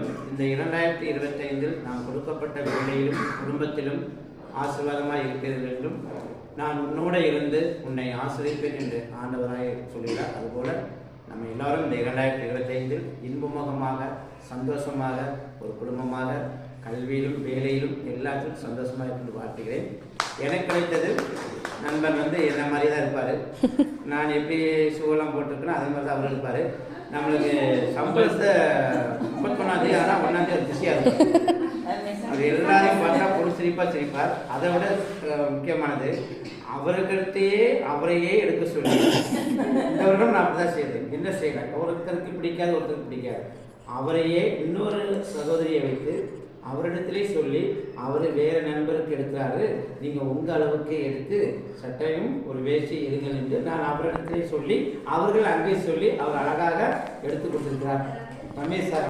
நீங்களும் இந்த 2025 நாம் கொடுக்கப்பட்ட வேலையிலும் குடும்பத்திலும் ஆசீர்வாதமாக இருக்கிறீர்கள் என்றும் நான் உன்னோட இருந்து உன்னை ஆசிரியப்பேன் என்று ஆண்டவராய் சொல்கிறார். அதுபோல நம்ம எல்லாரும் இந்த 2025 இன்பமுகமாக சந்தோஷமாக ஒரு குடும்பமாக கல்வியிலும் வேலையிலும் எல்லாத்திலும் சந்தோஷமாக இருந்து வாழ்த்துகிறேன். எனக்கு கிடைத்தது நண்பன் என்ன மாதிரி தான் இருப்பார். நான் எப்படி ஷூவெல்லாம் போட்டிருக்கேனோ அதே மாதிரி தான் அவர் இருப்பார். நம்மளுக்கு சம்பளத்தை 31 ஆனால் 1 பிஸியாக இருக்கும். அது எல்லாரையும் பார்த்தா சிரிப்பார். அதை விட முக்கியமானது அவர்கிட்டயே அவரையே எடுக்க சொல்லி இந்த வருடம் நான் அப்படிதான் செய்தேன். என்ன செய்யலாம், ஒருத்தருக்கு பிடிக்காது ஒருத்தருக்கு பிடிக்காது, அவரையே இன்னொரு சகோதரியை வைத்து அவரிடத்திலே சொல்லி அவர் வேற நண்பருக்கு எடுக்கிறாரு, நீங்க உங்க அளவுக்கு எடுத்து சட்டையும் ஒரு வேஷ்டி எடுங்கள் என்று நான் அவரிடத்திலே சொல்லி அவர்கள் அங்கே சொல்லி அவர் அழகாக எடுத்து கொடுத்திருக்கிறார். ரமேஷ் சார்